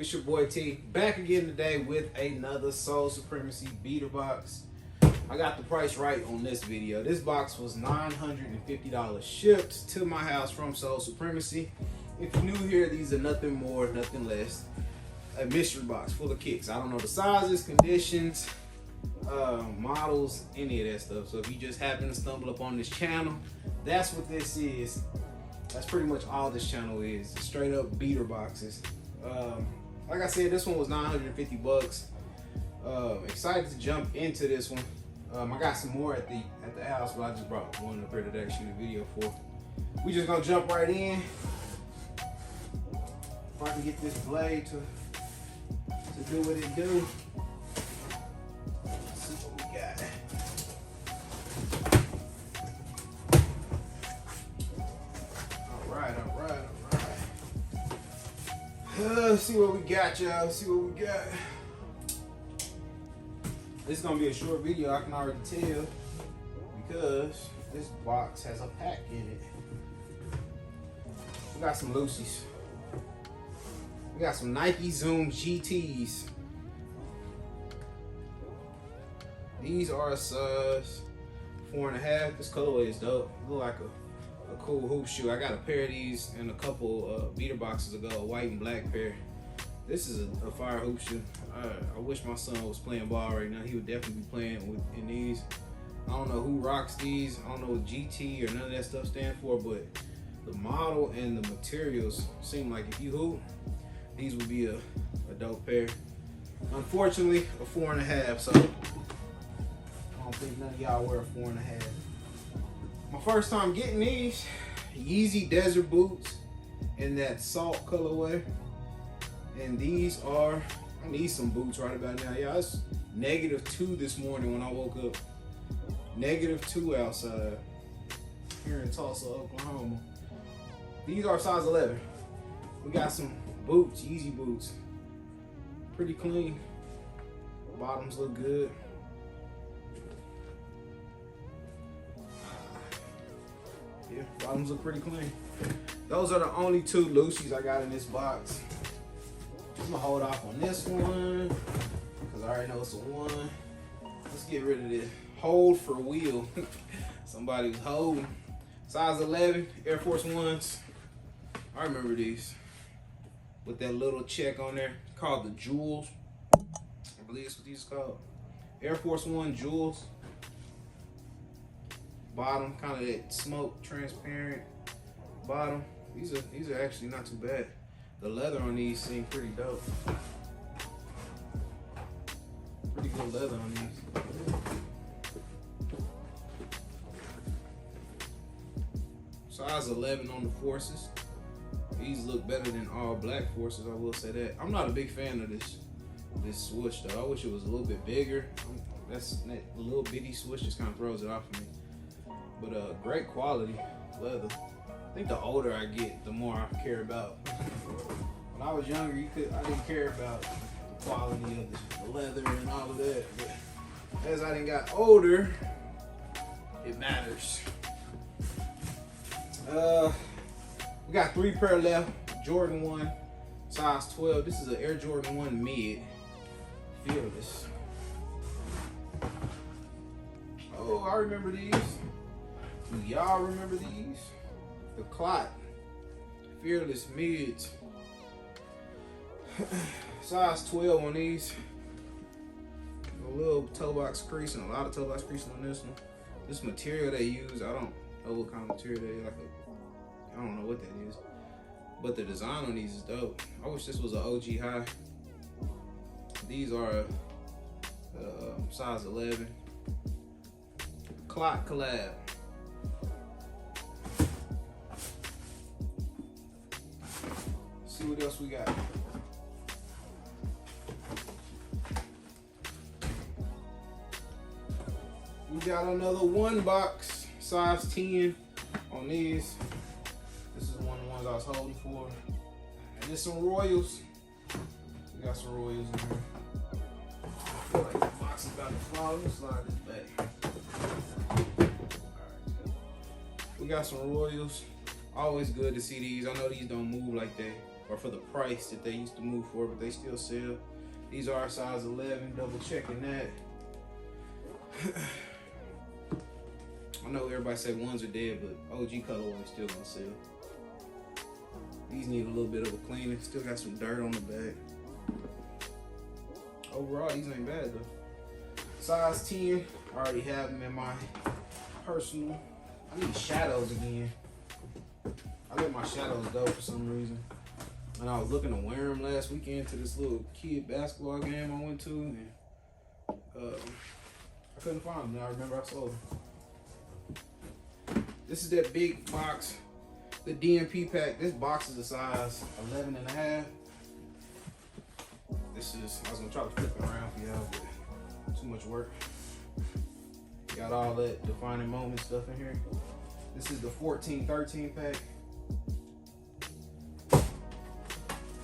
YouTube? It's your boy T, back again today with another Soul Supremacy beater box. I got the price right on this video. This box was $950 shipped to my house from Soul Supremacy. If you're new here, these are nothing more, nothing less, a mystery box full of kicks. I don't know the sizes, conditions, models, any of that stuff. So if you just happen to stumble upon this channel, that's what this is. That's pretty much all this channel is, straight up beater boxes. Like I said, this one was 950 bucks. Excited to jump into this one. I got some more at the house, but I just brought one up here today to shoot a video for. We just gonna jump right in. If I can get this blade to do what it do. Let's see what we got. Let's see what we got, y'all. Let's see what we got. This is gonna be a short video, I can already tell, because this box has a pack in it. We got some loosies. We got some Nike Zoom GTs. These are a size 4.5. This colorway is dope. Look like a cool hoop shoe. I got a pair of these in a couple beater boxes ago, a white and black pair. This is a fire hoop shoe. I wish my son was playing ball right now. He would definitely be playing in these. I don't know who rocks these. I don't know what GT or none of that stuff stand for, but the model and the materials seem like if you hoop, these would be a dope pair. Unfortunately, a 4.5, so I don't think none of y'all wear a 4.5. My first time getting these Yeezy Desert boots in that salt colorway, and these are, I need some boots right about now. Yeah, it's -2 this morning when I woke up. -2 outside here in Tulsa, Oklahoma. These are size 11. We got some boots, Yeezy boots, pretty clean. Bottoms look good. Yeah, bottoms look pretty clean. Those are the only two loosies I got in this box. I'm gonna hold off on this one because I already know it's a one. Let's get rid of this. Hold for wheel. Somebody was holding. Size 11, Air Force Ones. I remember these with that little check on there called the Jewels. I believe that's what these are called. Air Force One Jewels. Bottom, kind of that smoke transparent bottom. These are actually not too bad. The leather on these seem pretty dope. Pretty good leather on these. Size 11 on the Forces. These look better than all black Forces, I will say that. I'm not a big fan of this swoosh though. I wish it was a little bit bigger. That little bitty swoosh just kind of throws it off of me. But great quality leather. I think the older I get, the more I care about. When I was younger, I didn't care about the quality of the leather and all of that. But as I done got older, it matters. We got 3 pair left. Jordan 1, size 12. This is an Air Jordan 1 mid. Fearless. Oh, I remember these. Do y'all remember these? The Clot Fearless mids. Size 12 on these. A little toe box creasing, a lot of toe box creasing on this one. This material they use, I don't know what kind of material they use. I don't know what that is. But the design on these is dope. I wish this was an OG high. These are size 11. Clot collab. See what else we got. We got another one box, size 10 on these. This is one of the ones I was holding for. And there's some Royals. We got some Royals in here. I feel like the box is about to fall. Let me slide this back. Alright. We got some Royals. Always good to see these. I know these don't move like they or for the price that they used to move for, but they still sell. These are size 11, double checking that. I know everybody say ones are dead, but OG colorway still gonna sell. These need a little bit of a cleaning. Still got some dirt on the back. Overall, these ain't bad though. Size 10, I already have them in my personal. I need shadows again. I let my shadows go for some reason. And I was looking to wear them last weekend to this little kid basketball game I went to, and I couldn't find them. Now I remember I sold them. This is that big box, the DMP pack. This box is a size 11 and a half. This is, I was gonna try to flip it around for y'all, but too much work. Got all that defining moment stuff in here. This is the 14-13 pack.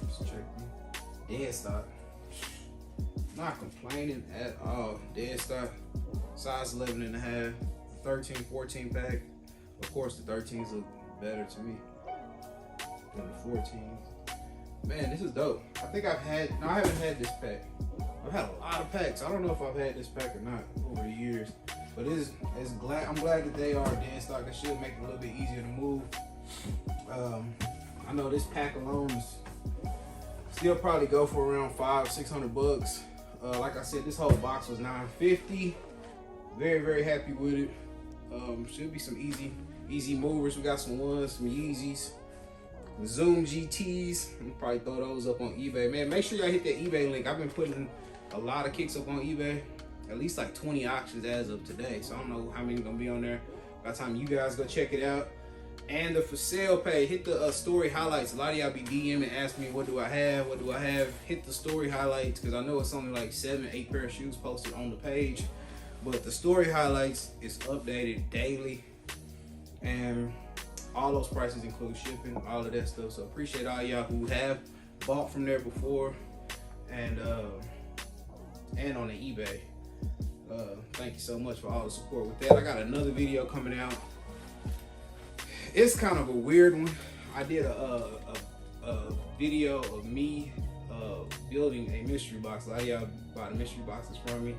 Let's check me. Dead stock. Not complaining at all. Dead stock. Size 11 and a half. 13-14 pack. Of course, the 13s look better to me than the 14s. Man, this is dope. I think I've had, no, I haven't had this pack. I've had a lot of packs. I don't know if I've had this pack or not over the years. But I'm glad that they are dead stock. That should make it a little bit easier to move. I know this pack alone is still probably go for around $500-600 bucks. Like I said, this whole box was $950. Very, very happy with it. Should be some easy movers. We got some ones, some Yeezys, Zoom GTs. I'm probably throw those up on eBay. Man, make sure y'all hit that eBay link. I've been putting a lot of kicks up on eBay. At least like 20 auctions as of today. So I don't know how many gonna be on there by the time you guys go check it out. And the for sale page, hit the story highlights. A lot of y'all be DMing, asking me, what do I have? What do I have? Hit the story highlights, because I know it's only like 7-8 pair of shoes posted on the page. But the story highlights is updated daily. And all those prices include shipping, all of that stuff. So appreciate all y'all who have bought from there before and on the eBay. Thank you so much for all the support with that. I got another video coming out. It's kind of a weird one. I did a video of me building a mystery box. A lot of y'all bought mystery boxes from me.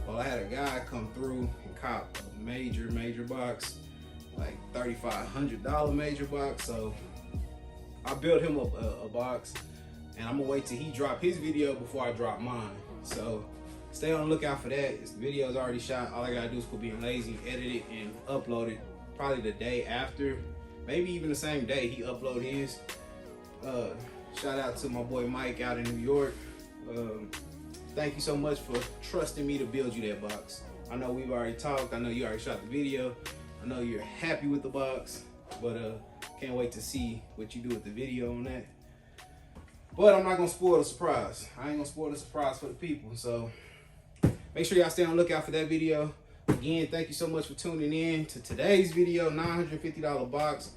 Well, I had a guy come through and cop a major box, like $3,500 major box. So I built him up a box, and I'm gonna wait till he drop his video before I drop mine. So stay on the lookout for that. This video is already shot. All I gotta do is quit being lazy, edit it, and upload it probably the day after, maybe even the same day he upload his. Shout out to my boy Mike out in New York. Thank you so much for trusting me to build you that box. I know we've already talked. I know you already shot the video. I know you're happy with the box, but can't wait to see what you do with the video on that. But I'm not gonna spoil the surprise. I ain't gonna spoil the surprise for the people. So make sure y'all stay on the lookout for that video. Again, thank you so much for tuning in to today's video, $950 box.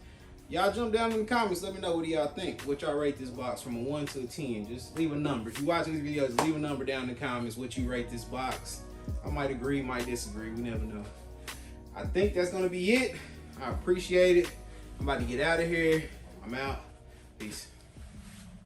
Y'all jump down in the comments, let me know what y'all think. What y'all rate this box from a 1 to a 10. Just leave a number. If you're watching this video, just leave a number down in the comments what you rate this box. I might agree, might disagree, we never know. I think that's gonna be it. I appreciate it. I'm about to get out of here. I'm out. Peace.